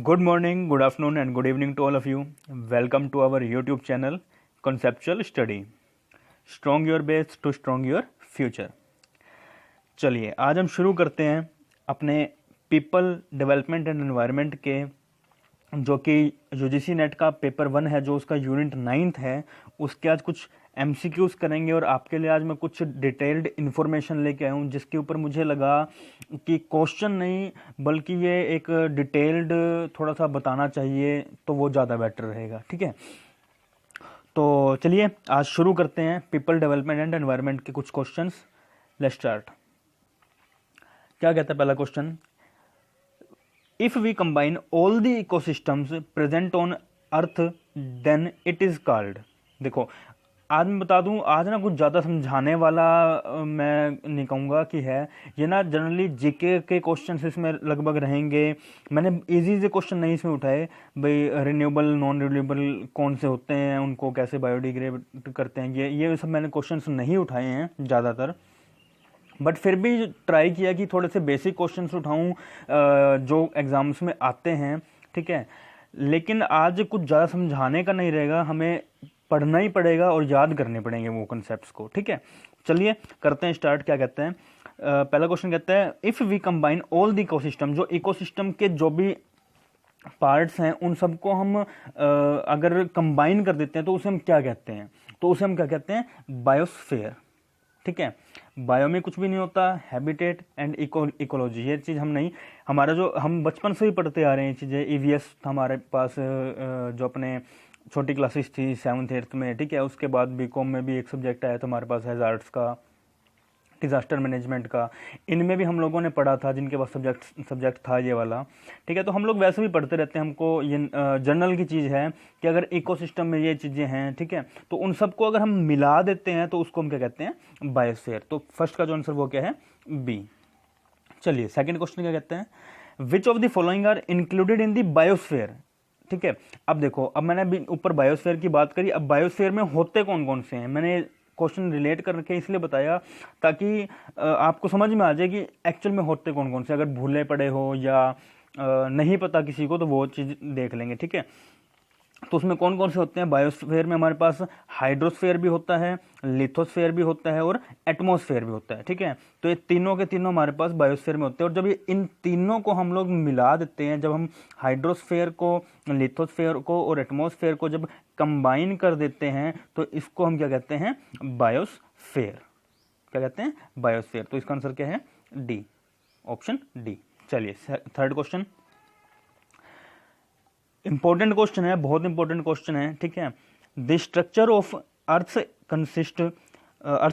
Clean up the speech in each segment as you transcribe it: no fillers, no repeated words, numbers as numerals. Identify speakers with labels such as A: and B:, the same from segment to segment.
A: Good morning, good afternoon, and good evening to all of you. Welcome to our YouTube channel, Conceptual Study. Strong your base to strong your future. चलिए आज हम शुरू करते हैं अपने people development and environment के जो कि यूजीसी नेट का पेपर 1 है, जो उसका यूनिट 9 है, उसके आज कुछ एमसीक्यूज करेंगे। और आपके लिए आज मैं कुछ डिटेल्ड इन्फॉर्मेशन लेके आया हूँ, जिसके ऊपर मुझे लगा कि क्वेश्चन नहीं बल्कि ये एक डिटेल्ड थोड़ा सा बताना चाहिए, तो वो ज़्यादा बेटर रहेगा। ठीक है, तो चलिए आज शुरू करते हैं पीपल डेवलपमेंट एंड एनवायरनमेंट के कुछ क्वेश्चंस। Let's start. क्या कहता है पहला question? If we combine all the ecosystems present on Earth, then it is called। देखो आज मैं बता दूं, आज ना कुछ ज़्यादा समझाने वाला मैं नहीं कहूँगा कि है ये ना, जनरली जीके के क्वेश्चन इसमें लगभग रहेंगे। मैंने इजी से क्वेश्चन नहीं इसमें उठाए, भाई रिन्यूएबल नॉन रिन्यूएबल कौन से होते हैं, उनको कैसे बायोडिग्रेड करते हैं, ये सब मैंने क्वेश्चन नहीं उठाए हैं ज़्यादातर। बट फिर भी ट्राई किया कि थोड़े से बेसिक क्वेश्चंस उठाऊं जो एग्जाम्स में आते हैं। ठीक है, लेकिन आज कुछ ज़्यादा समझाने का नहीं रहेगा, हमें पढ़ना ही पड़ेगा और याद करने पड़ेंगे वो कॉन्सेप्ट्स को। ठीक है, चलिए करते हैं स्टार्ट। क्या कहते हैं पहला क्वेश्चन? कहता है if we combine all the ecosystem, जो इकोसिस्टम के जो भी पार्ट्स हैं उन सबको हम अगर कंबाइन कर देते हैं तो उसे हम क्या कहते हैं? तो उसे हम क्या कहते हैं? बायोस्फीयर। ठीक है, बायो में कुछ भी नहीं होता, हैबिटेट एंड इकोलॉजी, ये चीज़ हम नहीं, हमारा जो हम बचपन से ही पढ़ते आ रहे हैं चीज़ें। ईवीएस था हमारे पास जो अपने छोटी क्लासेस थी 7th 8th में। ठीक है, उसके बाद बीकॉम में भी एक सब्जेक्ट आया था हमारे पास हैजार्ड्स का, डिजास्टर मैनेजमेंट का। इनमें भी हम लोगों ने पढ़ा था, जिनके पास सब्जेक्ट था ये वाला। ठीक है, तो हम लोग वैसे भी पढ़ते रहते हैं, हमको ये जनरल की चीज़ है कि अगर इकोसिस्टम में ये चीज़ें हैं, ठीक है, तो उन सबको अगर हम मिला देते हैं तो उसको हम क्या कहते हैं? बायोस्फीयर। तो फर्स्ट का जो आंसर वो क्या है? बी। चलिए सेकंड क्वेश्चन क्या कहते हैं? Which of the following are included in the biosphere. ठीक है, अब देखो, अब मैंने ऊपर बायोस्फीयर की बात करी, अब बायोस्फीयर में होते कौन कौन से हैं मैंने क्वेश्चन रिलेट करके इसलिए बताया ताकि आपको समझ में आ जाए कि एक्चुअल में होते कौन कौन से। अगर भूले पड़े हो या नहीं पता किसी को तो वो चीज़ देख लेंगे। ठीक है, तो उसमें कौन कौन से होते हैं? बायोस्फीयर में हमारे पास हाइड्रोस्फीयर भी होता है, लिथोस्फीयर भी होता है और एटमॉस्फेयर भी होता है। ठीक है, तो ये तीनों के तीनों हमारे पास बायोस्फीयर में होते हैं। और जब ये इन तीनों को हम लोग मिला देते हैं, जब हम हाइड्रोस्फीयर को, लिथोस्फीयर को और एटमॉस्फेयर को जब कंबाइन कर देते हैं तो इसको हम क्या कहते हैं? बायोस्फीयर। क्या कहते हैं? बायोस्फीयर। तो इसका आंसर क्या है? D, option D. चलिए थर्ड क्वेश्चन, इंपॉर्टेंट क्वेश्चन है, बहुत इंपॉर्टेंट क्वेश्चन है। ठीक है, the structure of earth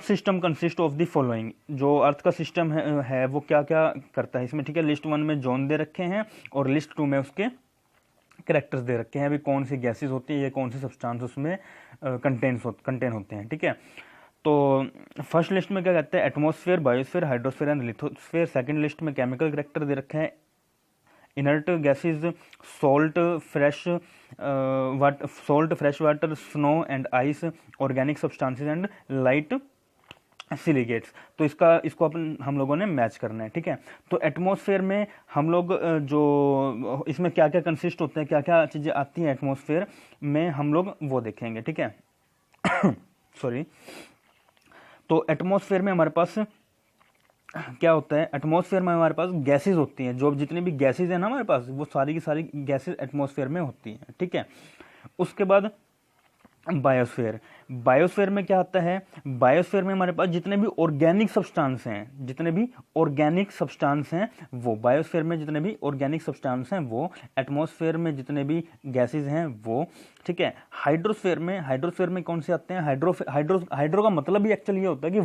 A: system consist of the following. जो अर्थ का सिस्टम है वो क्या क्या करता है इसमें? ठीक है, लिस्ट 1 में जोन दे रखे हैं और लिस्ट 2 में उसके कैरेक्टर्स दे रखे हैं। अभी कौन सी गैसेस होती है, ये कौन से सब्सटेंस उसमें कंटेन होते हैं। ठीक है, तो फर्स्ट लिस्ट में क्या कहते हैं? Atmosphere, biosphere, hydrosphere and lithosphere. Second list में केमिकल कैरेक्टर दे रखे हैं, inert gases, salt, fresh water, snow and ice, organic substances and light silicates. तो इसको हम लोगों ने मैच करना है। ठीक है, तो एटमॉस्फेयर में हम लोग जो इसमें क्या क्या कंसिस्ट होते हैं, क्या क्या चीज़ें आती हैं एटमॉस्फेयर में, हम लोग वो देखेंगे। ठीक है सॉरी, तो एटमॉस्फेयर में हमारे पास क्या होता है? एटमॉस्फेयर में हमारे पास गैसेस होती हैं, जो जितनी भी गैसेस हैं ना हमारे पास, वो सारी की सारी गैसेस एटमॉस्फेयर में होती हैं। ठीक है, उसके बाद बायोस्फीयर। बायोस्फीयर में क्या आता है? बायोस्फीयर में हमारे पास जितने भी ऑर्गेनिक सब्सटेंस हैं, वो बायोस्फीयर में जितने भी ऑर्गेनिक सब्सटेंस हैं वो, एटमॉस्फेयर में जितने भी गैसेस हैं वो। ठीक है, हाइड्रोस्फीयर में कौन से आते हैं? हाइड्रो का मतलब ही एक्चुअली ये होता है कि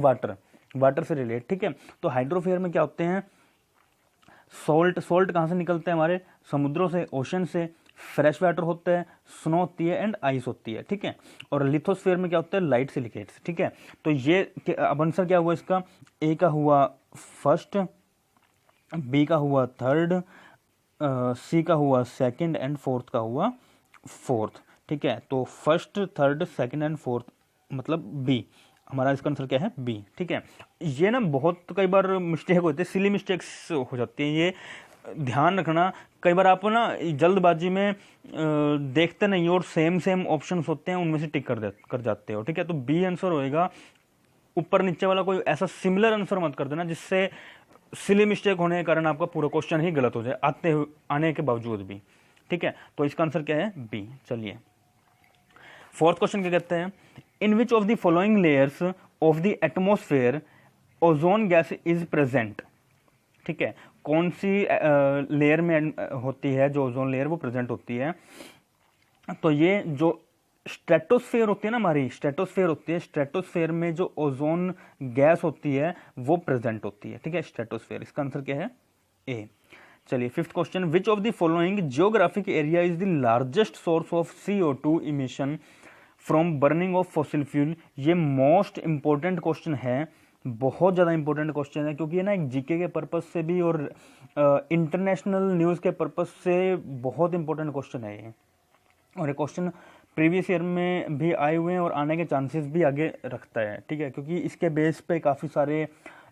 A: वाटर से रिलेट। ठीक है, तो हाइड्रोस्फीयर में क्या होते हैं? सॉल्ट कहाँ से निकलते हैं? हमारे समुद्रों से, ओशन से। फ्रेश वाटर होता है, स्नो होती है एंड आइस होती है। ठीक है, और लिथोस्फीयर में क्या होता है? Light silicates. ठीक है, तो ये अब आंसर क्या हुआ इसका? ए का हुआ फर्स्ट, बी का हुआ थर्ड, सी का हुआ सेकंड एंड फोर्थ का हुआ फोर्थ। ठीक है, तो first, third, second and fourth मतलब बी। हमारा इसका आंसर क्या है? बी। ठीक है, ये ना बहुत कई बार मिस्टेक होती है, सिली मिस्टेक्स हो जाती हैं, ये ध्यान रखना कई बार आप ना जल्दबाजी में देखते नहीं और सेम ऑप्शंस होते हैं, उनमें से टिक कर जाते हो, ठीक है। तो बी आंसर होएगा। ऊपर नीचे वाला कोई ऐसा सिमिलर आंसर मत कर देना जिससे सिली मिस्टेक होने के कारण आपका पूरा क्वेश्चन ही गलत हो जाए आने के बावजूद भी, ठीक है। तो इसका आंसर क्या है? बी। चलिए फोर्थ क्वेश्चन क्या कहते हैं, in which of the following layers of the atmosphere ozone gas is present, ठीक है। कौन सी लेयर में होती है जो ओजोन लेयर वो प्रेजेंट होती है? तो ये जो स्ट्रेटोस्फेयर होती है ना, हमारी स्ट्रेटोस्फेयर होती है, स्ट्रेटोस्फेयर में जो ओजोन गैस होती है वो प्रेजेंट होती है, ठीक है, स्ट्रेटोस्फेयर। इसका आंसर क्या है? ए। चलिए fifth question, which of the following geographic area is the largest source of CO2 emission from burning of fossil fuel? ये मोस्ट इंपॉर्टेंट क्वेश्चन है, बहुत ज़्यादा इंपॉर्टेंट क्वेश्चन है, क्योंकि ये ना एक जीके के पर्पज से भी और इंटरनेशनल न्यूज़ के पर्पज से बहुत इंपॉर्टेंट क्वेश्चन है ये। और ये क्वेश्चन प्रीवियस ईयर में भी आए हुए हैं और आने के चांसेस भी आगे रखता है, ठीक है, क्योंकि इसके बेस पे काफ़ी सारे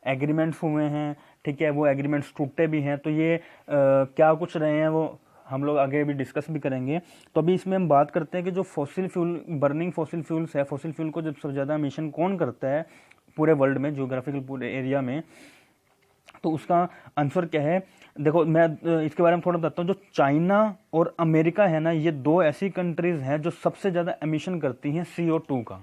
A: एग्रीमेंट्स हुए हैं, ठीक है, वो एग्रीमेंट्स टूटे भी हैं। तो ये क्या कुछ रहे हैं वो हम लोग आगे भी डिस्कस भी करेंगे। तो अभी इसमें हम बात करते हैं कि जो fossil fuel, burning fossil fuels है, फॉसिल फ्यूल को जब सबसे ज़्यादा एमिशन कौन करता है पूरे वर्ल्ड में, जियोग्राफिकल पूरे एरिया में, तो उसका आंसर क्या है? देखो मैं इसके बारे में थोड़ा बताता हूँ। जो चाइना और अमेरिका है ना, ये दो ऐसी कंट्रीज हैं जो सबसे ज़्यादा एमिशन करती हैं CO2 का,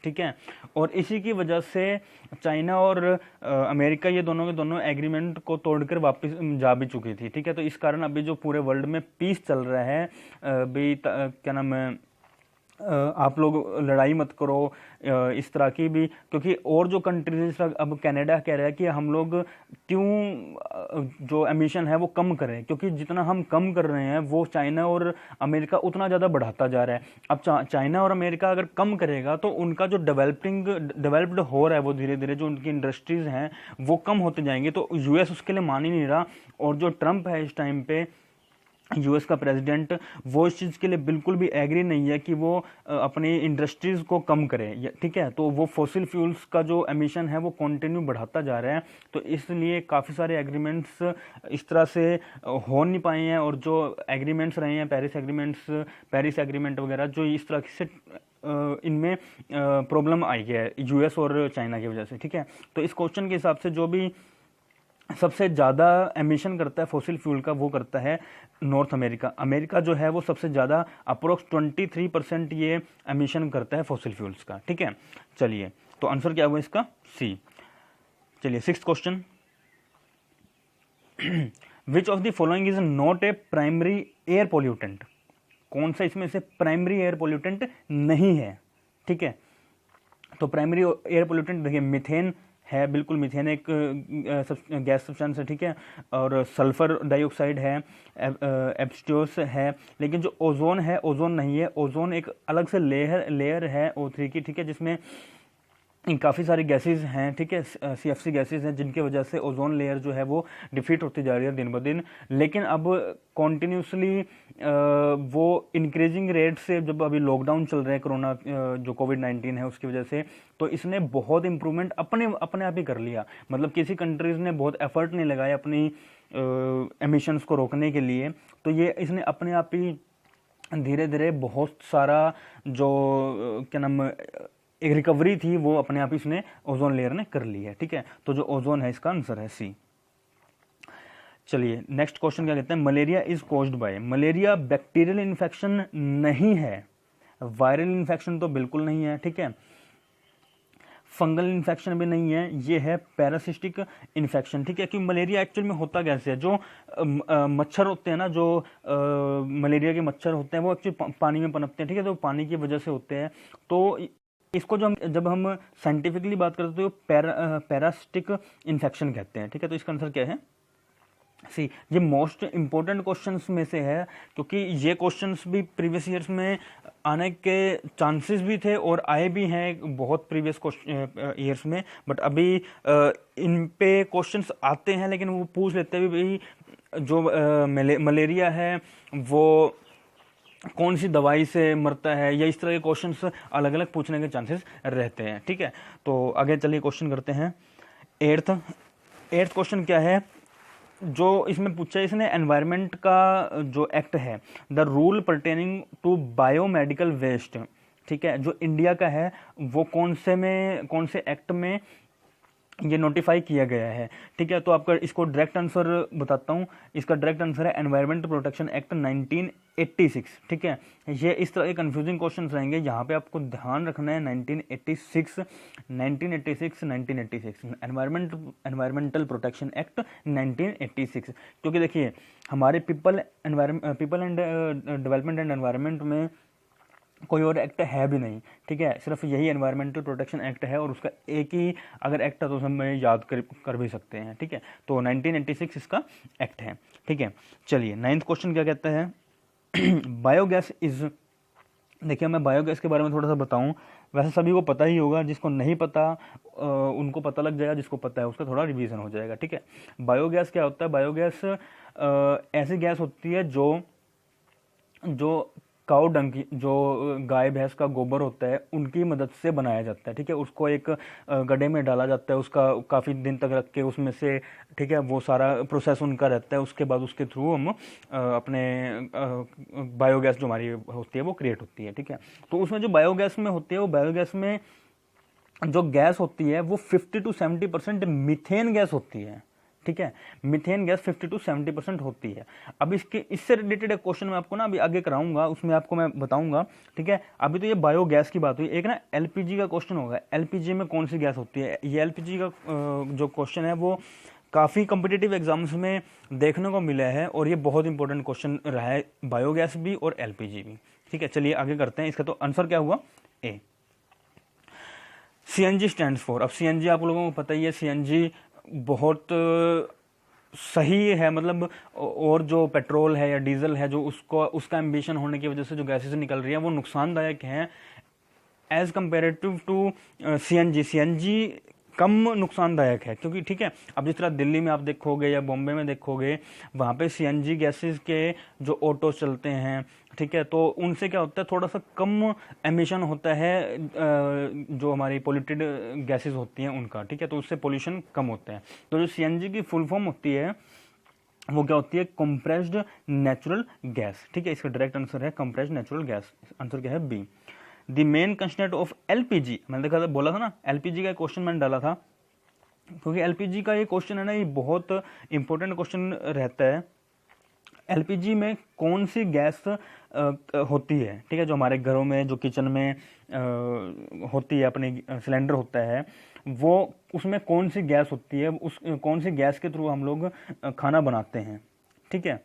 A: ठीक है। और इसी की वजह से चाइना और अमेरिका ये दोनों के दोनों एग्रीमेंट को तोड़कर वापस जा भी चुकी थी, ठीक है। तो इस कारण अभी जो पूरे वर्ल्ड में पीस चल रहा है, भी क्या नाम है, आप लोग लड़ाई मत करो, इस तरह की भी, क्योंकि और जो कंट्रीज, अब कनाडा कह रहा है कि हम लोग क्यों जो एमिशन है वो कम करें, क्योंकि जितना हम कम कर रहे हैं वो चाइना और अमेरिका उतना ज़्यादा बढ़ाता जा रहा है। अब चाइना और अमेरिका अगर कम करेगा तो उनका जो डेवलप्ड हो रहा है वो धीरे धीरे, जो उनकी इंडस्ट्रीज़ हैं वो कम होते जाएंगे। तो US उसके लिए मान ही नहीं रहा। और जो ट्रंप है इस टाइम पे, US का प्रेसिडेंट, वो इस चीज़ के लिए बिल्कुल भी एग्री नहीं है कि वो अपनी इंडस्ट्रीज़ को कम करे, ठीक है। तो वो फॉसिल फ्यूल्स का जो एमिशन है वो कंटिन्यू बढ़ाता जा रहा है। तो इसलिए काफ़ी सारे एग्रीमेंट्स इस तरह से हो नहीं पाए हैं। और जो एग्रीमेंट्स रहे हैं, पेरिस एग्रीमेंट वगैरह, जो इस तरह से इनमें प्रॉब्लम आई है US और चाइना की वजह से, ठीक है। तो इस क्वेश्चन के हिसाब से जो भी सबसे ज़्यादा एमिशन करता है फॉसिल फ्यूल का वो करता है नॉर्थ अमेरिका। अमेरिका जो है वो सबसे ज़्यादा अप्रोक्स 23% ये एमिशन करता है फॉसिल फ्यूल्स का, ठीक है। चलिए तो आंसर क्या हुआ इसका? सी। चलिए sixth question, which of the following is not a primary air pollutant? कौन सा इसमें से प्राइमरी एयर पोल्यूटेंट नहीं है, ठीक है। तो प्राइमरी एयर पोल्यूटेंट देखिए, मीथेन है, बिल्कुल मीथेन एक गैस सब्सटेंस है, ठीक है। और सल्फर डाइऑक्साइड है, एब्स्टोस है। लेकिन जो ओजोन है, ओजोन नहीं है। ओजोन एक अलग से लेयर है O3 की, ठीक है, जिसमें काफ़ी सारी गैसेज हैं, ठीक है, CFC गैसेज हैं, जिनकी वजह से ओजोन लेयर जो है वो डिफीट होती जा रही है दिन ब दिन। लेकिन अब कॉन्टिन्यूसली वो इंक्रीजिंग रेट से, जब अभी लॉकडाउन चल रहे हैं, कोरोना जो COVID-19 है उसकी वजह से, तो इसने बहुत इम्प्रूवमेंट अपने आप ही कर लिया। मतलब किसी कंट्रीज़ ने बहुत एफर्ट नहीं लगाया अपनी एमिशंस को रोकने के लिए। तो ये इसने अपने आप ही धीरे धीरे बहुत सारा जो क्या नाम एक रिकवरी थी वो अपने आप ही इसने ओजोन लेयर ने कर ली है, ठीक है। तो जो ओजोन है इसका आंसर है सी। चलिए नेक्स्ट क्वेश्चन क्या कहते हैं, malaria is caused by? Malaria bacterial infection नहीं है, वायरल इन्फेक्शन तो बिल्कुल नहीं है, ठीक है, फंगल इन्फेक्शन भी नहीं है, ये है पैरासिटिक इन्फेक्शन, ठीक है। कि मलेरिया एक्चुअल में होता कैसे है, जो मच्छर होते हैं ना, जो मलेरिया के मच्छर होते हैं वो एक्चुअली पानी में पनपते हैं, ठीक है, तो पानी की वजह से होते हैं। तो इसको जब हम साइंटिफिकली बात करते हैं तो पैरासिटिक इन्फेक्शन कहते हैं, ठीक है। तो इसका आंसर क्या है? सी। ये मोस्ट इंपॉर्टेंट क्वेश्चंस में से है, क्योंकि ये क्वेश्चंस भी प्रीवियस ईयर्स में आने के चांसेस भी थे और आए भी हैं बहुत प्रीवियस ईयर्स में। बट अभी इन पे क्वेश्चंस आते हैं, लेकिन वो पूछ लेते हैं भी जो मलेरिया है वो कौन सी दवाई से मरता है, या इस तरह के क्वेश्चंस अलग अलग पूछने के चांसेस रहते हैं, ठीक है। तो आगे चलिए क्वेश्चन करते हैं। एट्थ क्वेश्चन क्या है, जो इसमें पूछा है इसने, एनवायरनमेंट का जो एक्ट है, the rule pertaining to biomedical waste, ठीक है, जो इंडिया का है वो कौन से एक्ट में ये नोटिफाई किया गया है, ठीक है। तो आपका इसको डायरेक्ट आंसर बताता हूँ, इसका डायरेक्ट आंसर है एनवायरमेंट प्रोटेक्शन एक्ट 1986, ठीक है। ये इस तरह के कंफ्यूजिंग क्वेश्चंस रहेंगे, यहाँ पे आपको ध्यान रखना है 1986 एनवायरमेंटल प्रोटेक्शन एक्ट 1986, क्योंकि देखिए हमारे people and development and environment में कोई और एक्ट है भी नहीं, ठीक है, सिर्फ यही एनवायरमेंटल प्रोटेक्शन एक्ट है, और उसका एक ही अगर एक्ट है तो हम याद कर भी सकते हैं, ठीक है। तो 1986 इसका एक्ट है, ठीक है। चलिए 9th क्वेश्चन क्या कहता है, बायोगैस इज, देखिए मैं बायोगैस के बारे में थोड़ा सा बताऊं, वैसे सभी को पता ही होगा, जिसको नहीं पता उनको पता लग जाएगा, जिसको पता है उसका थोड़ा रिवीजन हो जाएगा, ठीक है। बायोगैस क्या होता है, बायोगैस ऐसी गैस होती है जो काऊ डंग की, जो गाय भैंस का गोबर होता है उनकी मदद से बनाया जाता है, ठीक है। उसको एक गड्ढे में डाला जाता है, उसका काफ़ी दिन तक रख के उसमें से, ठीक है, वो सारा प्रोसेस उनका रहता है, उसके बाद उसके थ्रू हम अपने बायोगैस जो हमारी होती है वो क्रिएट होती है, ठीक है। तो उसमें जो बायोगैस में होती है, वो बायोगैस में जो गैस होती है वो 50 to 70% मीथेन गैस होती है, ठीक है। मीथेन गैस 50 to 70% होती है। अब इससे रिलेटेड एक क्वेश्चन मैं आपको ना अभी आगे कराऊंगा, उसमें आपको मैं बताऊंगा, ठीक है। अभी तो ये बायोगैस की बात हुई, एक ना एलपीजी का क्वेश्चन होगा, एलपीजी में कौन सी गैस होती है। ये एलपीजी का जो क्वेश्चन है वो काफ़ी कॉम्पिटिटिव एग्जाम्स में देखने को मिला है, और ये बहुत इंपॉर्टेंट क्वेश्चन रहा है, बायोगैस भी और एलपीजी भी, ठीक है। चलिए आगे करते हैं। इसका तो आंसर क्या हुआ, ए। सीएनजी स्टैंड्स फॉर, अब सीएनजी आप लोगों को पता ही है, सीएनजी बहुत सही है, मतलब और जो पेट्रोल है या डीजल है जो उसका एम्बिशन होने की वजह से जो गैसेस निकल रही है वो नुकसानदायक हैं as comparative to CNG. CNG कम नुकसानदायक है, क्योंकि ठीक है, अब जिस तरह दिल्ली में आप देखोगे या बॉम्बे में देखोगे, वहाँ पे सीएनजी गैसेस के जो ऑटो चलते हैं, ठीक है, तो उनसे क्या होता है, थोड़ा सा कम एमिशन होता है जो हमारी पोल्यूटेड गैसेस होती हैं उनका, ठीक है, तो उससे पोल्यूशन कम होता है। तो जो सीएनजी की फुल फॉर्म होती है वो क्या होती है, कंप्रेस्ड नेचुरल गैस, ठीक है। इसका डायरेक्ट आंसर है कंप्रेस्ड नेचुरल गैस, आंसर क्या है, B. The main constituent of LPG, मैंने देखा था, बोला था ना, एलपीजी का क्वेश्चन मैंने डाला था, क्योंकि एलपीजी का ये क्वेश्चन है ना, ये बहुत इंपॉर्टेंट क्वेश्चन रहता है। एलपीजी में कौन सी गैस होती है, ठीक है, जो हमारे घरों में, जो किचन में होती है, अपने सिलेंडर होता है, वो उसमें कौन सी गैस होती है, उस कौन सी गैस के थ्रू हम लोग खाना बनाते हैं, ठीक है।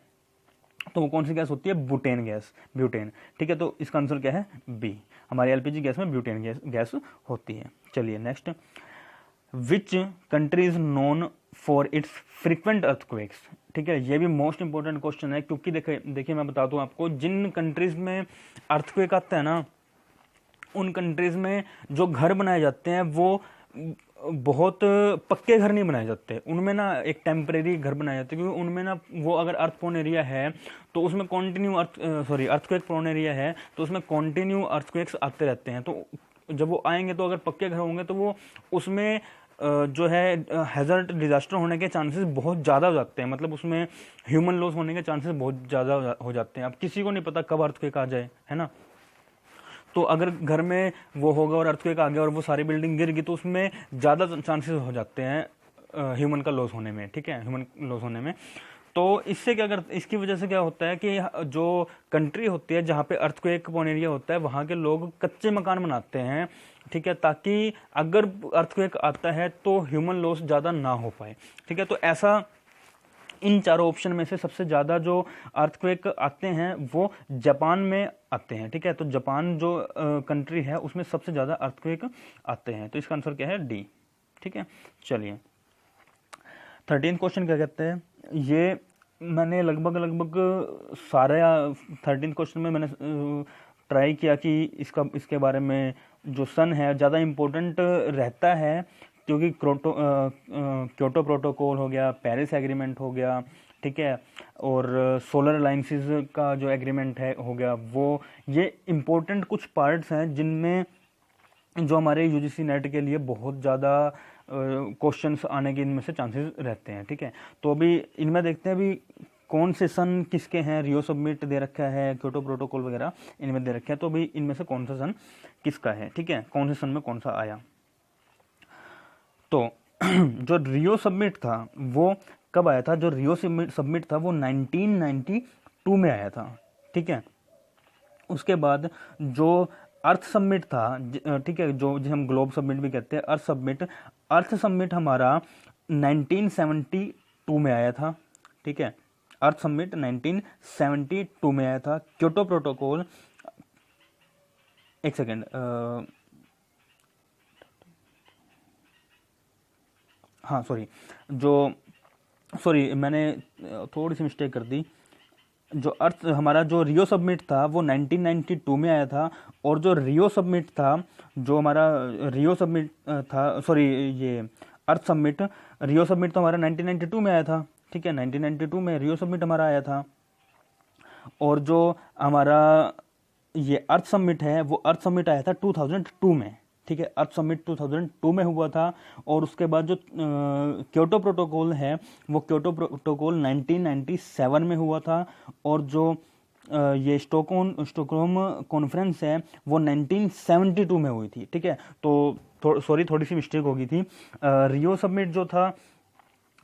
A: तो वो कौन सी गैस होती है, ब्यूटेन गैस, ब्यूटेन, ठीक है। तो इसका आंसर क्या है, बी। हमारी एलपीजी गैस में ब्यूटेन गैस होती है। चलिए next, which country is known for its frequent earthquakes, ठीक है। ये भी मोस्ट इंपॉर्टेंट क्वेश्चन है, क्योंकि देखिए मैं बता दूं आपको, जिन कंट्रीज में अर्थक्वेक आता है ना, उन कंट्रीज में जो घर बनाए जाते हैं वो बहुत पक्के घर नहीं बनाए जाते, उनमें ना एक टेम्परेरी घर बनाए जाते हैं, क्योंकि उनमें ना वो अगर अर्थ प्रोन एरिया है तो उसमें कॉन्टिन्यू अर्थक्वेक प्रोन एरिया है तो उसमें कॉन्टिन्यू अर्थक्वेक्स आते रहते हैं। तो जब वो आएंगे तो अगर पक्के घर होंगे तो वो उसमें जो है हैजर्ड डिजास्टर होने के चांसेस बहुत ज़्यादा हो जाते हैं, मतलब उसमें ह्यूमन लॉस होने के चांसेस बहुत ज़्यादा हो जाते हैं। अब किसी को नहीं पता कब अर्थक्वेक आ जाए, है ना। तो अगर घर में वो होगा और अर्थक्वेक आ गया और वो सारी बिल्डिंग गिर गई तो उसमें ज़्यादा चांसेस हो जाते हैं ह्यूमन का लॉस होने में, ठीक है, ह्यूमन लॉस होने में। तो इससे क्या कर, इसकी वजह से क्या होता है कि जो कंट्री होती है जहाँ पे अर्थक्वेक प्रोन एरिया होता है वहाँ के लोग कच्चे मकान बनाते हैं, ठीक है, ताकि अगर अर्थक्वेक आता है तो ह्यूमन लॉस ज़्यादा ना हो पाए, ठीक है। तो ऐसा इन चारों ऑप्शन में से सबसे ज़्यादा जो अर्थक्वेक आते हैं वो जापान में आते हैं, ठीक है। तो जापान जो कंट्री है उसमें सबसे ज़्यादा अर्थक्वेक आते हैं, तो इसका आंसर क्या है, डी, ठीक है। चलिए 13th क्वेश्चन क्या कहते हैं, ये मैंने लगभग सारे 13th क्वेश्चन में मैंने ट्राई किया कि इसके बारे में जो सन है ज़्यादा इम्पोर्टेंट रहता है, क्योंकि क्योटो प्रोटोकॉल हो गया, पेरिस एग्रीमेंट हो गया, ठीक है, और सोलर अलायंसेस का जो एग्रीमेंट है हो गया, वो ये इम्पोर्टेंट कुछ पार्ट्स हैं जिनमें जो हमारे यूजीसी नेट के लिए बहुत ज़्यादा क्वेश्चंस आने के इनमें से चांसेस रहते हैं। ठीक है, तो अभी इनमें देखते हैं अभी कौन से सन किसके हैं। रियो सब्मिट दे रखा है, क्योटो प्रोटोकॉल वगैरह इनमें दे रखे हैं, तो अभी इनमें से कौन सा सन किसका है। ठीक है, कौन से सन में कौन सा आया। तो जो रियो सब्मिट था वो कब आया था? जो रियो सब्मिट था वो 1992 में आया था। ठीक है, उसके बाद जो अर्थ सब्मिट था, ठीक है, जो जिसे हम ग्लोब सब्मिट भी कहते हैं, अर्थ सब्मिट हमारा 1972 में आया था। ठीक है, अर्थ सब्मिट 1972 में आया था। क्योटो प्रोटोकॉल, एक सेकेंड, हाँ सॉरी मैंने थोड़ी सी मिस्टेक कर दी। जो अर्थ हमारा जो रियो सब्मिट था वो 1992 में आया था, और जो रियो सब्मिट था, जो हमारा रियो सब्मिट था, सॉरी ये अर्थ सब्मिट, रियो सब्मिट तो हमारा 1992 में आया था। ठीक है, 1992 में रियो सब्मिट हमारा आया था। और जो हमारा ये अर्थ सब्मिट है वो अर्थ सब्मिट आया था 2002 में। ठीक है, अर्थ सब्मिट 2002 में हुआ था। और उसके बाद जो क्योटो प्रोटोकॉल है वो क्योटो प्रोटोकॉल 1997 में हुआ था। और जो ये स्टॉकहोम कॉन्फ्रेंस है वो 1972 में हुई थी। ठीक है, तो सॉरी थोड़ी सी मिस्टेक हो गई थी। रियो सब्मिट जो था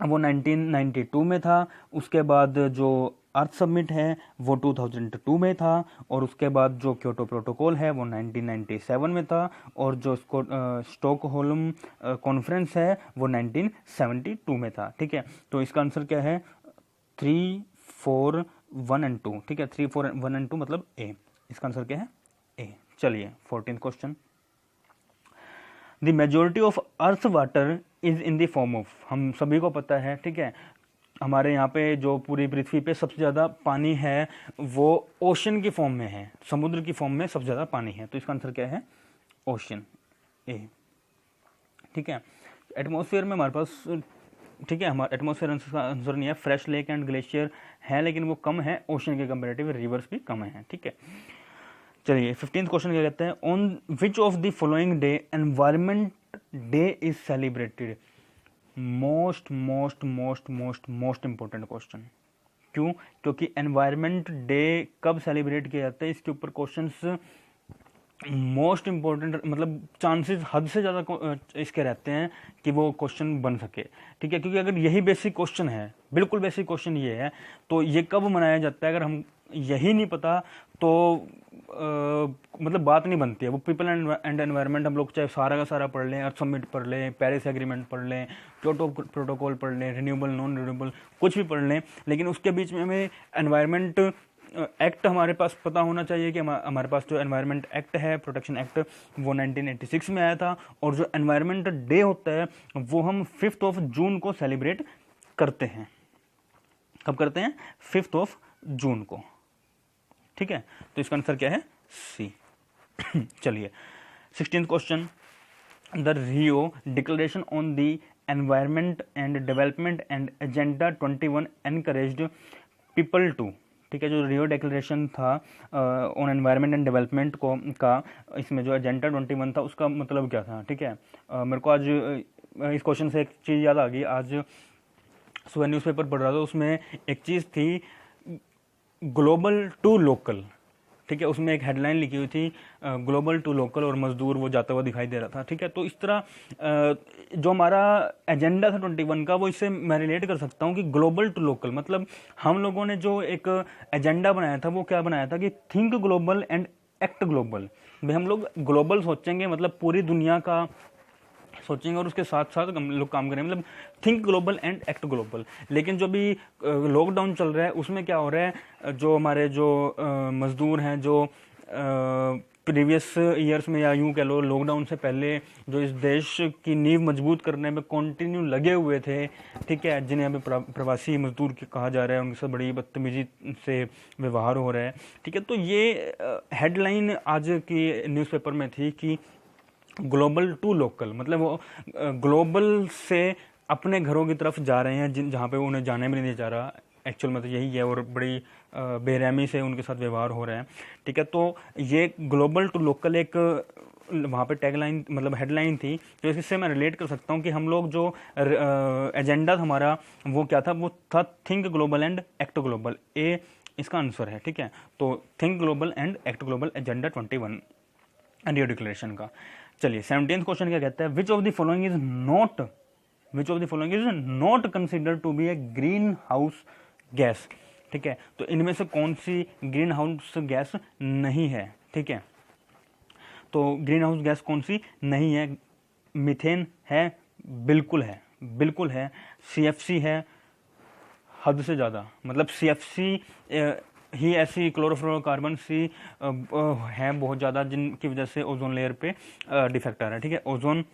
A: वो 1992 में था। उसके बाद जो अर्थ सब्मिट है वो 2002 में था। और उसके बाद जो क्योटो प्रोटोकॉल है वो 1997 में था। और जो स्टॉकहोल्म कॉन्फ्रेंस है वो 1972 में था। ठीक है, तो इसका आंसर क्या है? 3, 4, 1 एंड 2। ठीक है, 3, 4, 1 एंड 2 मतलब ए। इसका आंसर क्या है? ए। चलिए 14th question. The majority of earth water is in the form of, हम सभी को पता है। ठीक है, हमारे यहाँ पे जो पूरी पृथ्वी पे सबसे ज़्यादा पानी है वो ओशन की फॉर्म में है, समुद्र की फॉर्म में सबसे ज़्यादा पानी है। तो इसका आंसर क्या है? ओशन, ए। ठीक है, एटमॉस्फेयर में हमारे पास, ठीक है, हमारा एटमॉस्फेयर आंसर नहीं है। फ्रेश लेक एंड ग्लेशियर है लेकिन वो कम है ओशन के कंपेरेटिव, रिवर्स भी कम है। ठीक है, चलिए 15th क्वेश्चन क्या कहते हैं? On which of the following day environment day is celebrated? Most important question. क्यों? क्योंकि एनवायरमेंट डे कब सेलिब्रेट किया जाता है, इसके ऊपर क्वेश्चंस मोस्ट इंपॉर्टेंट, मतलब चांसेस हद से ज़्यादा इसके रहते हैं कि वो क्वेश्चन बन सके। ठीक है, क्योंकि अगर यही बेसिक क्वेश्चन है, बिल्कुल बेसिक क्वेश्चन ये है, तो ये कब मनाया जाता है, अगर हम यही नहीं पता तो मतलब बात नहीं बनती है। वो पीपल एंड एनवायरनमेंट हम लोग चाहे सारा का सारा पढ़ लें, अर्थ समिट पढ़ लें, पेरिस एग्रीमेंट पढ़ लें, क्योटो प्रोटोकॉल पढ़ लें, रिन्यूएबल नॉन रिन्यूएबल कुछ भी पढ़ लें, लेकिन उसके बीच में हमें एनवायरनमेंट एक्ट हमारे पास पता होना चाहिए कि हमारे पास जो एनवायरनमेंट एक्ट है, प्रोटेक्शन एक्ट, वो 1986 में आया था। और जो एनवायरनमेंट डे होता है वो हम 5 जून को सेलिब्रेट करते हैं। कब करते हैं? 5 जून को। ठीक है, तो इसका आंसर क्या है? सी। चलिए 16th question. The Rio declaration on the environment and development and agenda 21 encouraged people to, ठीक है, जो रियो डिक्लेरेशन था ऑन एनवायरनमेंट एंड डेवलपमेंट को का, इसमें जो एजेंडा 21 था उसका मतलब क्या था? ठीक है, मेरे को आज इस क्वेश्चन से एक चीज़ याद आ गई। आज सुबह न्यूज़पेपर पढ़ रहा था, उसमें एक चीज़ थी ग्लोबल टू लोकल। ठीक है, उसमें एक हेडलाइन लिखी हुई थी ग्लोबल टू लोकल, और मजदूर वो जाता हुआ दिखाई दे रहा था। ठीक है, तो इस तरह जो हमारा एजेंडा था 21 का, वो इससे मैं रिलेट कर सकता हूँ कि ग्लोबल टू लोकल मतलब हम लोगों ने जो एक एजेंडा बनाया था वो क्या बनाया था कि think global and act global. भाई हम लोग ग्लोबल सोचेंगे, मतलब पूरी दुनिया का सोचेंगे, और उसके साथ साथ हम लोग काम करेंगे, मतलब think global and act global. लेकिन जो भी लॉकडाउन चल रहा है उसमें क्या हो रहा है, जो हमारे जो मजदूर हैं, जो प्रीवियस ईयर्स में या यूं कह लो लॉकडाउन से पहले जो इस देश की नींव मजबूत करने में कंटिन्यू लगे हुए थे, ठीक है, जिन्हें अभी प्रवासी मजदूर कहा जा रहा है, उनके साथ बड़ी बदतमीजी से व्यवहार हो रहा है। ठीक है, तो ये हेडलाइन आज की न्यूज़पेपर में थी कि ग्लोबल टू लोकल, मतलब वो ग्लोबल से अपने घरों की तरफ जा रहे हैं जहाँ पे उन्हें जाने में नहीं जा रहा। एक्चुअल में तो यही है, और बड़ी बेरहमी से उनके साथ व्यवहार हो रहा है। ठीक है, तो ये ग्लोबल टू लोकल एक वहाँ पे टैगलाइन मतलब हेडलाइन थी, तो इससे मैं रिलेट कर सकता हूँ कि हम लोग जो एजेंडा हमारा वो क्या था, वो था think global and act global. A इसका आंसर है, ठीक है। तो think global and act global agenda 21 Rio declaration का। चलिए 17th क्वेश्चन क्या कहता है, which of the following is not considered to be a greenhouse gas, ठीक है। तो इनमें से कौन सी ग्रीन हाउस गैस नहीं है, ठीक है। तो ग्रीन हाउस गैस कौन सी नहीं है? मीथेन है, बिल्कुल है, बिल्कुल है। CFC है, हद से ज़्यादा, मतलब CFC ही ऐसी क्लोरोफ्लोरोकार्बन सी है बहुत ज़्यादा जिनकी वजह से ओजोन लेयर पे डिफेक्ट आ रहा है, ठीक है। ओजोन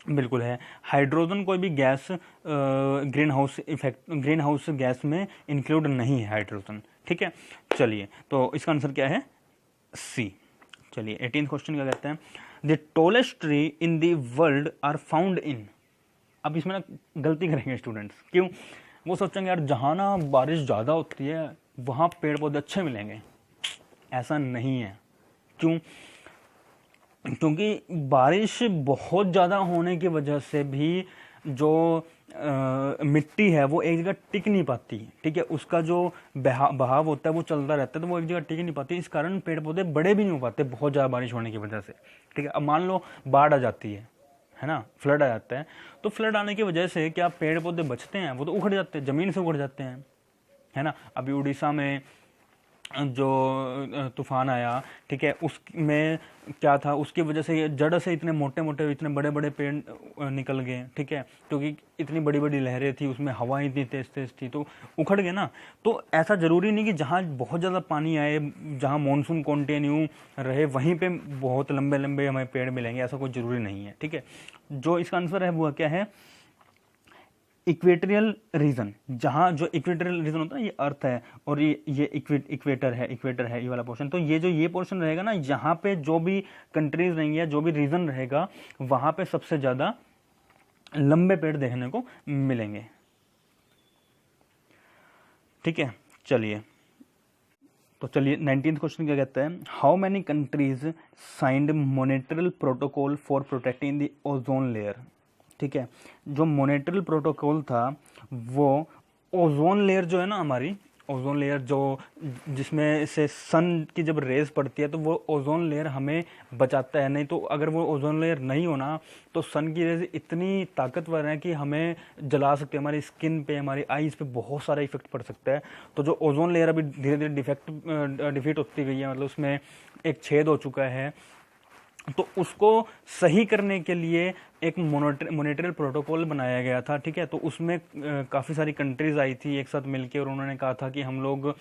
A: बिल्कुल है। हाइड्रोजन कोई भी गैस ग्रीन हाउस गैस में इंक्लूड नहीं है हाइड्रोजन, ठीक है। चलिए तो इसका आंसर क्या है? सी। चलिए 18th क्वेश्चन क्या कहते हैं, the tallest tree in the world are found in. अब इसमें ना गलती करेंगे स्टूडेंट्स, क्यों? वो सोचेंगे यार जहाँ ना बारिश ज़्यादा होती है वहाँ पेड़ पौधे अच्छे मिलेंगे। ऐसा नहीं है। क्यों? क्योंकि बारिश बहुत ज़्यादा होने की वजह से भी जो मिट्टी है वो एक जगह टिक नहीं पाती, ठीक है। उसका जो बहाव होता है वो चलता रहता है, तो वो एक जगह टिक नहीं पाती। इस कारण पेड़ पौधे बड़े भी नहीं हो पाते बहुत ज़्यादा बारिश होने की वजह से, ठीक है। अब मान लो बाढ़ आ जाती है ना, फ्लड आ जाता है, तो फ्लड आने की वजह से क्या पेड़ पौधे बचते हैं? वो तो उखड़ जाते हैं, ज़मीन से उखड़ जाते हैं, है ना। अभी उड़ीसा में जो तूफान आया, ठीक है, उसमें क्या था, उसकी वजह से जड़ से इतने मोटे मोटे इतने बड़े बड़े पेड़ निकल गए, ठीक है, क्योंकि इतनी बड़ी बड़ी लहरें थी, उसमें हवा इतनी तेज तेज थी, तो उखड़ गए ना। तो ऐसा ज़रूरी नहीं कि जहाँ बहुत ज़्यादा पानी आए, जहाँ मानसून कंटिन्यू रहे, वहीं पे बहुत लंबे लंबे हमें पेड़ मिलेंगे, ऐसा कोई ज़रूरी नहीं है, ठीक है। जो इसका आंसर है वो क्या है? Equatorial region. जहाँ जो इक्वेटोरियल रीजन होता है ये अर्थ है, और ये इक्वेटर है ये वाला पोर्शन। तो ये पोर्शन रहेगा ना, यहाँ पे जो भी कंट्रीज रहेंगी या जो भी रीजन रहेगा वहाँ पे सबसे ज़्यादा लंबे पेड़ देखने को मिलेंगे, ठीक है। चलिए 19th क्वेश्चन क्या कहता है, how many countries signed Montreal protocol for protecting the ozone layer, ठीक है। जो मॉनेट्रियल प्रोटोकॉल था वो ओजोन लेयर जो है ना, हमारी ओजोन लेयर जो जिसमें से सन की जब रेज पड़ती है तो वो ओजोन लेयर हमें बचाता है। नहीं तो अगर वो ओजोन लेयर नहीं होना तो सन की रेज इतनी ताकतवर है कि हमें जला सकते हैं, हमारी स्किन पे, हमारी आईज पे बहुत सारा इफेक्ट पड़ सकता है। तो जो ओजोन लेयर अभी धीरे धीरे डिफीट होती गई है, मतलब उसमें एक छेद हो चुका है, तो उसको सही करने के लिए एक मॉनेट्रियल प्रोटोकॉल बनाया गया था, ठीक है। तो उसमें काफ़ी सारी कंट्रीज आई थी एक साथ मिलके, और उन्होंने कहा था कि हम लोग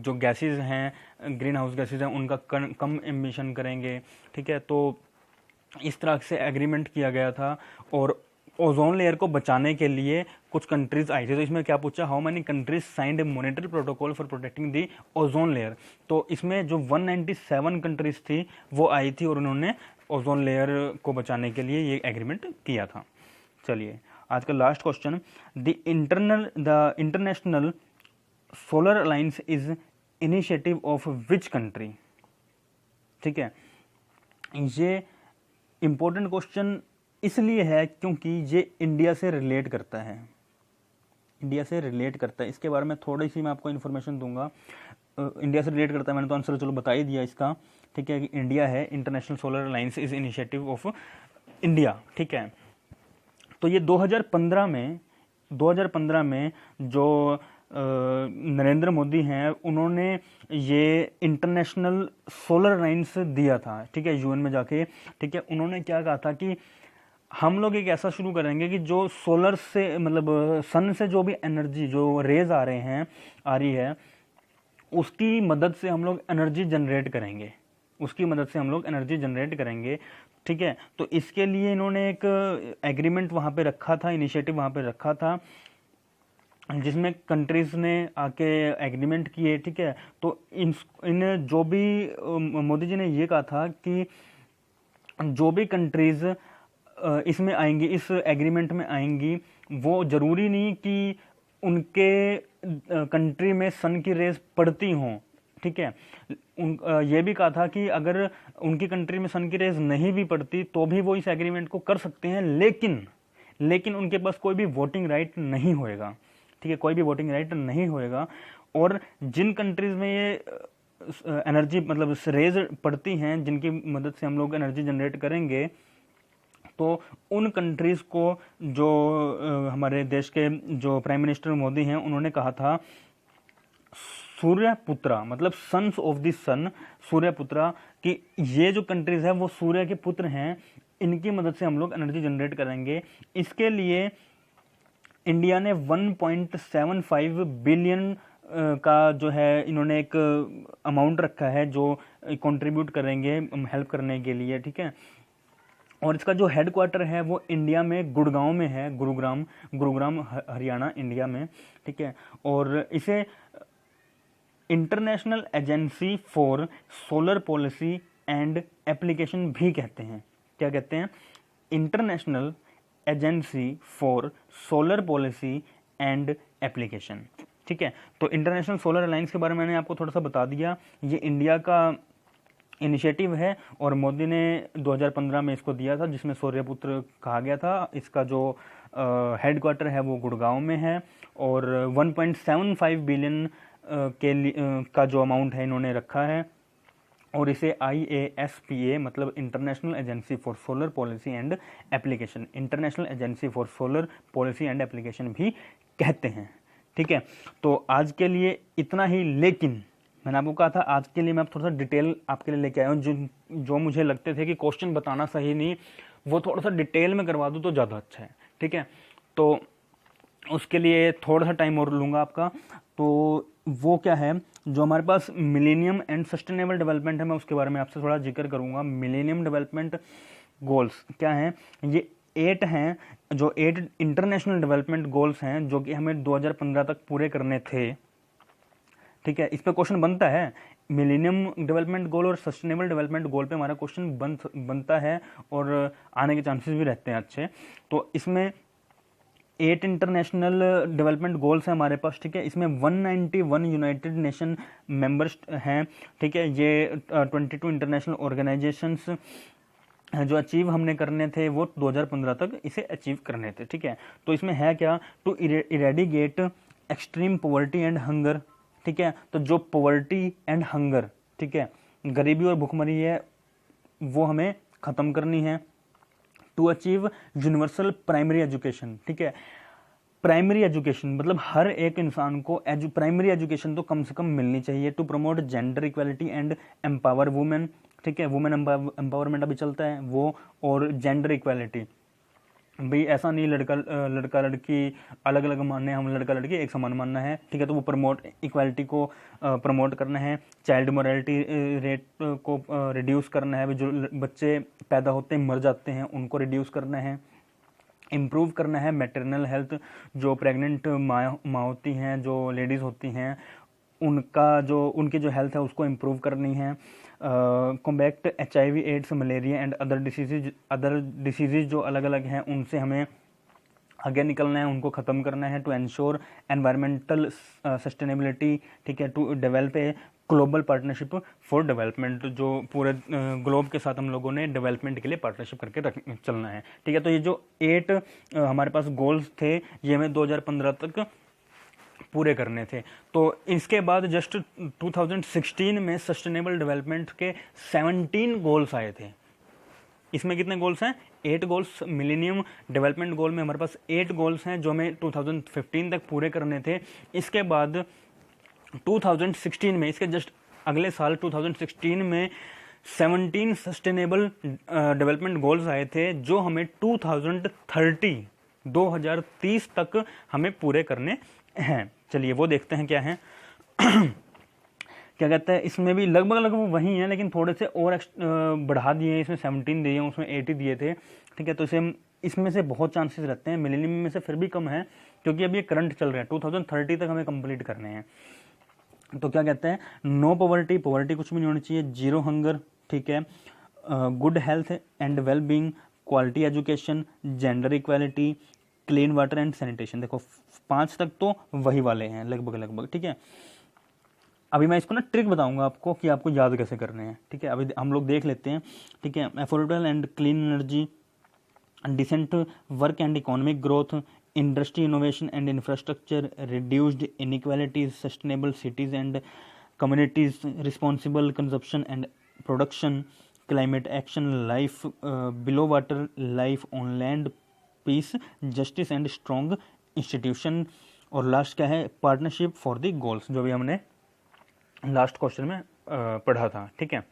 A: जो गैसेस हैं, ग्रीन हाउस गैसेस हैं, उनका कम एमिशन करेंगे, ठीक है। तो इस तरह से एग्रीमेंट किया गया था, और ओजोन लेयर को बचाने के लिए कुछ कंट्रीज आई थी। तो इसमें क्या पूछा, how many countries signed A monetary protocol for protecting the ozone layer. तो इसमें जो 197 कंट्रीज थी वो आई थी, और उन्होंने ओजोन लेयर को बचाने के लिए ये एग्रीमेंट किया था। चलिए आज का last question, the international solar alliance is initiative of which country, ठीक है। ये इंपॉर्टेंट क्वेश्चन इसलिए है क्योंकि ये इंडिया से रिलेट करता है, इसके बारे में थोड़ी सी मैं आपको इन्फॉर्मेशन दूंगा। इंडिया से रिलेट करता है, मैंने तो आंसर चलो बता ही दिया इसका, ठीक है, कि इंडिया है, international solar alliance is initiative of India, ठीक है। तो ये 2015 में जो नरेंद्र मोदी हैं उन्होंने ये इंटरनेशनल सोलर अलायंस दिया था, ठीक है, यूएन में जाके, ठीक है। उन्होंने क्या कहा था कि हम लोग एक ऐसा शुरू करेंगे कि जो सोलर से मतलब सन से जो भी एनर्जी, जो रेज आ रही है, उसकी मदद से हम लोग एनर्जी जनरेट करेंगे, ठीक है। तो इसके लिए इन्होंने एक एग्रीमेंट वहाँ पे रखा था, इनिशिएटिव वहाँ पे रखा था, जिसमें कंट्रीज ने आके एग्रीमेंट किए, ठीक है। तो इन जो भी मोदी जी ने ये कहा था कि जो भी कंट्रीज इसमें आएंगी, इस एग्रीमेंट में आएंगी, वो ज़रूरी नहीं कि उनके कंट्री में सन की रेज पड़ती हों, ठीक है। ये भी कहा था कि अगर उनकी कंट्री में सन की रेज नहीं भी पड़ती तो भी वो इस एग्रीमेंट को कर सकते हैं, लेकिन उनके पास कोई भी वोटिंग राइट नहीं होएगा, ठीक है, कोई भी वोटिंग राइट नहीं होएगा। और जिन कंट्रीज में ये एनर्जी मतलब रेज पड़ती हैं, जिनकी मदद से हम लोग एनर्जी जनरेट करेंगे, तो उन कंट्रीज को जो हमारे देश के जो प्राइम मिनिस्टर मोदी हैं उन्होंने कहा था सूर्यपुत्रा, मतलब सन्स ऑफ द सन, सूर्यपुत्रा, कि ये जो कंट्रीज है वो सूर्य के पुत्र हैं, इनकी मदद से हम लोग एनर्जी जनरेट करेंगे। इसके लिए इंडिया ने 1.75 बिलियन का जो है इन्होंने एक अमाउंट रखा है जो कंट्रीब्यूट करेंगे हेल्प करने के लिए, ठीक है। और इसका जो हेडक्वार्टर है वो इंडिया में गुड़गांव में है, गुरुग्राम हरियाणा इंडिया में, ठीक है। और इसे international agency for solar policy and application भी कहते हैं। क्या कहते हैं? International agency for solar policy and application, ठीक है। तो इंटरनेशनल सोलर अलायंस के बारे में मैंने आपको थोड़ा सा बता दिया। ये इंडिया का इनिशिएटिव है और मोदी ने 2015 में इसको दिया था, जिसमें सूर्यपुत्र कहा गया था। इसका जो हेडक्वार्टर है वो गुड़गांव में है और 1.75 बिलियन का जो अमाउंट है इन्होंने रखा है। और इसे IASPA मतलब international agency for solar policy and application, international agency for solar policy and application भी कहते हैं, ठीक है। तो आज के लिए इतना ही, लेकिन मैंने आपको कहा था आज के लिए मैं थोड़ा सा डिटेल आपके लिए लेके आया हूँ। जो मुझे लगते थे कि क्वेश्चन बताना सही नहीं, वो थोड़ा सा डिटेल में करवा दूँ तो ज़्यादा अच्छा है, ठीक है। तो उसके लिए थोड़ा सा टाइम और लूँगा आपका। तो वो क्या है, जो हमारे पास मिलेनियम एंड सस्टेनेबल डेवलपमेंट है, मैं उसके बारे में आपसे थोड़ा जिक्र करूँगा। मिलेनियम डेवलपमेंट गोल्स क्या हैं? ये 8 हैं, जो 8 इंटरनेशनल डेवलपमेंट गोल्स हैं जो कि हमें 2015 तक पूरे करने थे, ठीक है। इस पर क्वेश्चन बनता है, मिलेनियम डेवलपमेंट गोल और सस्टेनेबल डेवलपमेंट गोल पे हमारा क्वेश्चन बनता है और आने के चांसेस भी रहते हैं अच्छे। तो इसमें 8 इंटरनेशनल डेवलपमेंट गोल्स हैं हमारे पास, ठीक है। इसमें 191 यूनाइटेड नेशन मेंबर्स हैं, ठीक है। ये 22 इंटरनेशनल ऑर्गेनाइजेशंस जो अचीव हमने करने थे वो 2015 तक इसे अचीव करने थे, ठीक है। तो इसमें है क्या? To eradicate extreme poverty and hunger, ठीक है। तो जो पॉवर्टी एंड हंगर, ठीक है, गरीबी और भुखमरी है, वो हमें ख़त्म करनी है। To achieve universal primary education, ठीक है। प्राइमरी एजुकेशन मतलब हर एक इंसान को प्राइमरी एजुकेशन तो कम से कम मिलनी चाहिए। To promote gender equality and empower women, ठीक है। वुमेन एम्पावरमेंट अभी चलता है वो, और जेंडर इक्वालिटी, भाई ऐसा नहीं लड़का लड़की अलग अलग मानने, हम लड़का लड़की एक समान मानना है, ठीक है। तो वो इक्वालिटी को प्रमोट करना है। चाइल्ड मोरालिटी रेट को रिड्यूस करना है, जो बच्चे पैदा होते हैं मर जाते हैं उनको रिड्यूस करना है। इम्प्रूव करना है मैटरनल हेल्थ, जो प्रेग्नेंट माँ होती हैं, जो लेडीज़ होती हैं, उनकी जो हेल्थ है उसको इम्प्रूव करनी है। Combat HIV AIDS malaria and other diseases जो अलग अलग हैं उनसे हमें आगे निकलना है, उनको ख़त्म करना है। टू एंश्योर एनवायरमेंटल सस्टेनेबिलिटी, ठीक है। To develop a global partnership for development, जो पूरे ग्लोब के साथ हम लोगों ने डेवलपमेंट के लिए पार्टनरशिप करके चलना है, ठीक है। तो ये जो 8 हमारे पास गोल्स थे ये हमें 2015 तक पूरे करने थे। तो इसके बाद जस्ट 2016 में सस्टेनेबल डेवलपमेंट के 17 गोल्स आए थे। इसमें कितने गोल्स हैं? 8 गोल्स। मिलेनियम डेवलपमेंट गोल में हमारे पास 8 गोल्स हैं जो हमें 2015 तक पूरे करने थे। इसके बाद 2016 में, इसके जस्ट अगले साल 2016 में 17 सस्टेनेबल डेवलपमेंट गोल्स आए थे जो हमें 2030 तक हमें पूरे करने हैं। चलिए वो देखते हैं क्या है। क्या कहते हैं, इसमें भी लगभग वही हैं, लेकिन थोड़े से और बढ़ा दिए हैं। इसमें 17 दिए हैं, उसमें 80 दिए थे, ठीक है। तो इसमें से बहुत चांसेस रहते हैं, मिलेनियम में से फिर भी कम है क्योंकि अभी ये करंट चल रहा है। 2030 तक हमें कंप्लीट करने हैं। तो क्या कहते हैं, नो पॉवर्टी, पॉवर्टी कुछ भी नहीं होनी चाहिए। जीरो हंगर, ठीक है। Good health and well being, quality education, gender equality, clean water and sanitation. देखो 5 तक तो वही वाले हैं लगभग, ठीक है। अभी मैं इसको ना ट्रिक बताऊंगा आपको कि आपको याद कैसे करने हैं, ठीक है। अभी हम लोग देख लेते हैं, ठीक है। Affordable and clean energy, decent work and economic growth, industry innovation and infrastructure, reduced inequalities, sustainable cities and communities, responsible consumption and production, climate action, life below water, life on land, peace, justice and strong institution, और last क्या है, partnership for the goals, जो भी हमने last question में पढ़ा था, ठीक है।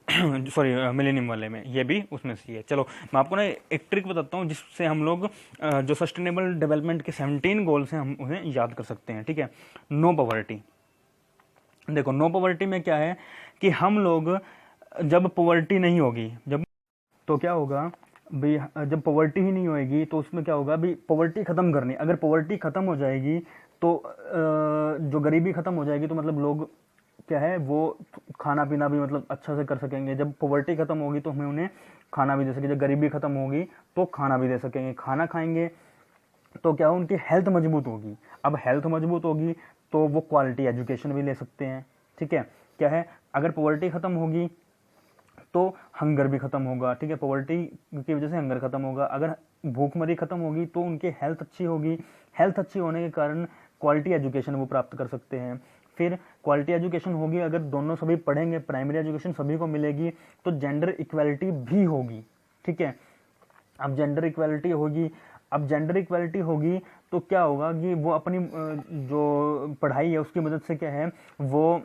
A: सॉरी मिलेनियम वाले में, ये भी उसमें से ही है। चलो मैं आपको ना एक ट्रिक बताता हूँ जिससे हम लोग जो सस्टेनेबल डेवलपमेंट के 17 गोल्स हैं हम उन्हें याद कर सकते हैं, ठीक है। नो पॉवर्टी, देखो नो पॉवर्टी में क्या है कि हम लोग जब पॉवर्टी नहीं होगी, जब तो क्या होगा भाई, जब पॉवर्टी ही नहीं होएगी तो उसमें क्या होगा भाई, पॉवर्टी खत्म करनी, अगर पॉवर्टी खत्म हो जाएगी तो जो गरीबी खत्म हो जाएगी तो मतलब लोग क्या है वो खाना पीना भी मतलब अच्छा से कर सकेंगे। जब पॉवर्टी खत्म होगी तो हमें उन्हें खाना भी दे सकेंगे, जब गरीबी खत्म होगी तो खाना भी दे सकेंगे, खाना खाएंगे तो क्या हो, उनकी हेल्थ मजबूत होगी। अब हेल्थ मजबूत होगी तो वो क्वालिटी एजुकेशन भी ले सकते हैं, ठीक है। क्या है, अगर पॉवर्टी खत्म होगी तो हंगर भी खत्म होगा, ठीक है। पॉवर्टी की वजह से हंगर खत्म होगा। अगर भूखमरी खत्म होगी तो उनकी हेल्थ अच्छी होगी, हेल्थ अच्छी होने के कारण क्वालिटी एजुकेशन वो प्राप्त कर सकते हैं। फिर क्वालिटी एजुकेशन होगी, अगर दोनों सभी पढ़ेंगे, प्राइमरी एजुकेशन सभी को मिलेगी तो जेंडर इक्वालिटी भी होगी, ठीक है। अब जेंडर इक्वालिटी होगी, अब जेंडर इक्वालिटी होगी तो क्या होगा कि वो अपनी जो पढ़ाई है उसकी मदद से क्या है वो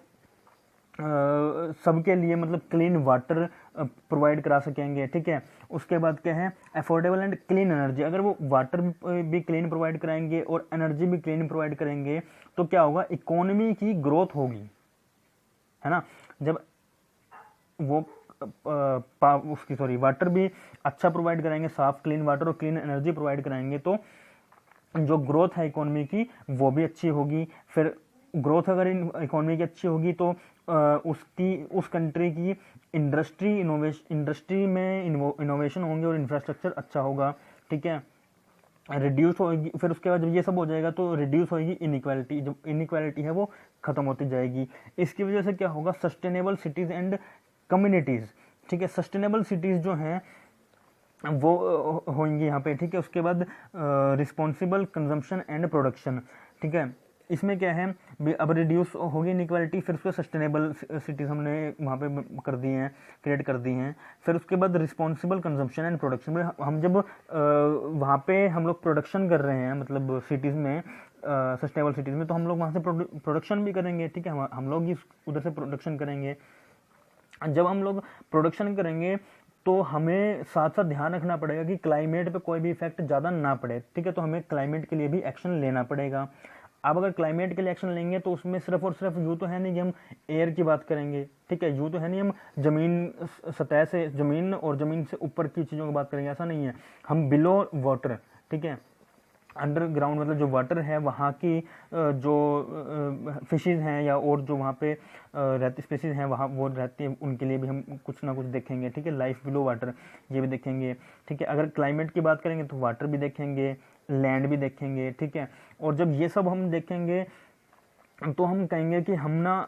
A: सबके लिए मतलब क्लीन वाटर प्रोवाइड करा सकेंगे, ठीक है। उसके बाद क्या है, अफोर्डेबल एंड क्लीन एनर्जी, अगर वो वाटर भी क्लीन प्रोवाइड कराएंगे और एनर्जी भी क्लीन प्रोवाइड करेंगे तो क्या होगा, इकोनॉमी की ग्रोथ होगी, है ना। जब वो उसकी सॉरी वाटर भी अच्छा प्रोवाइड कराएंगे, साफ क्लीन वाटर और क्लीन एनर्जी प्रोवाइड कराएंगे तो जो ग्रोथ है इकोनॉमी की वो भी अच्छी होगी। फिर ग्रोथ अगर इकोनॉमी की अच्छी होगी तो उस कंट्री की इंडस्ट्री में इनोवेशन होंगे और इंफ्रास्ट्रक्चर अच्छा होगा, ठीक है। रिड्यूस होगी, फिर उसके बाद जब ये सब हो जाएगा तो रिड्यूस होगी इनइक्वालिटी, जो इनइक्वालिटी है वो खत्म होती जाएगी। इसकी वजह से क्या होगा, सस्टेनेबल सिटीज़ एंड कम्युनिटीज़, ठीक है। सस्टेनेबल सिटीज़ जो हैं वो होंगी यहाँ पे, ठीक है। उसके बाद रिस्पॉन्सिबल कंजम्पशन एंड प्रोडक्शन, ठीक है। इसमें क्या है, अब रिड्यूस होगी इनइक्वालिटी, फिर उसको सस्टेनेबल सिटीज़ हमने वहाँ पे कर दी हैं, क्रिएट कर दी हैं। फिर उसके बाद रिस्पॉन्सिबल कंजम्पशन एंड प्रोडक्शन, हम जब वहाँ पे हम लोग प्रोडक्शन कर रहे हैं मतलब सिटीज़ में, सस्टेनेबल सिटीज़ में, तो हम लोग वहाँ से प्रोडक्शन भी करेंगे, ठीक है। हम लोग ही उधर से प्रोडक्शन करेंगे। जब हम लोग प्रोडक्शन करेंगे तो हमें साथ साथ ध्यान रखना पड़ेगा कि क्लाइमेट पे कोई भी इफेक्ट ज़्यादा ना पड़े, ठीक है। तो हमें क्लाइमेट के लिए भी एक्शन लेना पड़ेगा। अब अगर क्लाइमेट के लिए एक्शन लेंगे तो उसमें सिर्फ और सिर्फ यूँ तो है नहीं कि हम एयर की बात करेंगे, ठीक है। यूँ तो है नहीं हम जमीन सतह से, जमीन और ज़मीन से ऊपर की चीज़ों की बात करेंगे, ऐसा नहीं है। हम बिलो वाटर, ठीक है, अंडरग्राउंड मतलब जो वाटर है वहाँ की जो फिशेज़ हैं या और जो वहाँ पे रहती स्पीसीज़ हैं वहाँ वो रहती है, उनके लिए भी हम कुछ ना कुछ देखेंगे, ठीक है। लाइफ बिलो वाटर ये भी देखेंगे, ठीक है। अगर क्लाइमेट की बात करेंगे तो वाटर भी देखेंगे, लैंड भी देखेंगे, ठीक है। और जब ये सब हम देखेंगे तो हम कहेंगे कि हम ना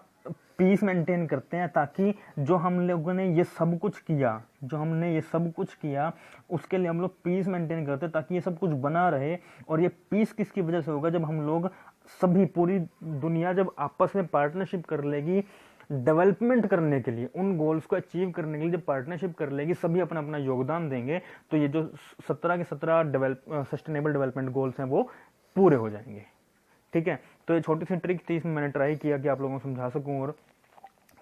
A: पीस मेंटेन करते हैं, ताकि जो हम लोगों ने ये सब कुछ किया, जो हमने ये सब कुछ किया उसके लिए हम लोग पीस मेंटेन करते हैं ताकि ये सब कुछ बना रहे। और ये पीस किसकी वजह से होगा, जब हम लोग सभी पूरी दुनिया जब आपस में पार्टनरशिप कर लेगी डेवलपमेंट करने के लिए, उन गोल्स को अचीव करने के लिए जब पार्टनरशिप कर लेगी, सभी अपना अपना योगदान देंगे तो ये जो 17 के 17 सस्टेनेबल डेवलपमेंट गोल्स हैं वो पूरे हो जाएंगे, ठीक है। तो ये छोटी सी ट्रिक थी, इसमें मैंने ट्राई किया कि आप लोगों को समझा सकूं और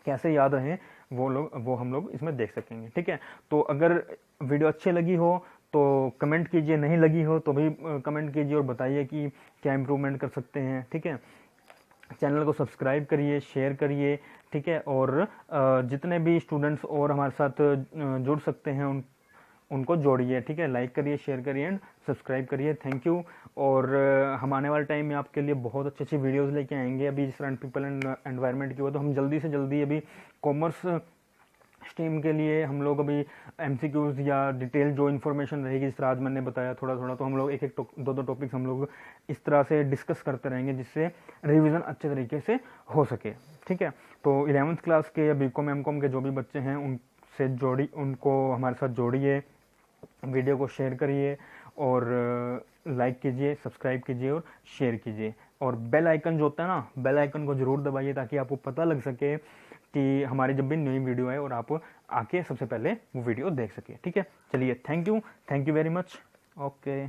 A: कैसे याद रहे वो हम लोग इसमें देख सकेंगे, ठीक है। तो अगर वीडियो अच्छी लगी हो तो कमेंट कीजिए, नहीं लगी हो तो भी कमेंट कीजिए और बताइए कि क्या इम्प्रूवमेंट कर सकते हैं, ठीक है। चैनल को सब्सक्राइब करिए, शेयर करिए, ठीक है। और जितने भी स्टूडेंट्स और हमारे साथ जुड़ सकते हैं उनको जोड़िए, ठीक है। लाइक करिए, शेयर करिए एंड सब्सक्राइब करिए। Thank you. और हम आने वाले टाइम में आपके लिए बहुत अच्छी अच्छी वीडियोस लेके आएंगे। अभी जिस तरह पीपल एंड एनवायरनमेंट की हुआ तो हम जल्दी से जल्दी अभी कॉमर्स स्ट्रीम के लिए हम लोग अभी एमसीक्यूज या डिटेल जो इन्फॉर्मेशन रहेगी, जिस तरह आज मैंने बताया थोड़ा थोड़ा, तो हम लोग एक एक दो दो टॉपिक्स हम लोग इस तरह से डिस्कस करते रहेंगे जिससे रिवीजन अच्छे तरीके से हो सके। ठीक है, तो 11th क्लास के या बीकॉम एमकॉम के जो भी बच्चे हैं उनसे उनको हमारे साथ जोड़िए, वीडियो को शेयर करिए और लाइक कीजिए, सब्सक्राइब कीजिए और शेयर कीजिए। और बेल आइकन जो होता है ना, बेल आइकन को जरूर दबाइए ताकि आपको पता लग सके कि हमारी जब भी नई वीडियो आए और आप आके सबसे पहले वो वीडियो देख सके। ठीक है, चलिए, thank you very much. Okay.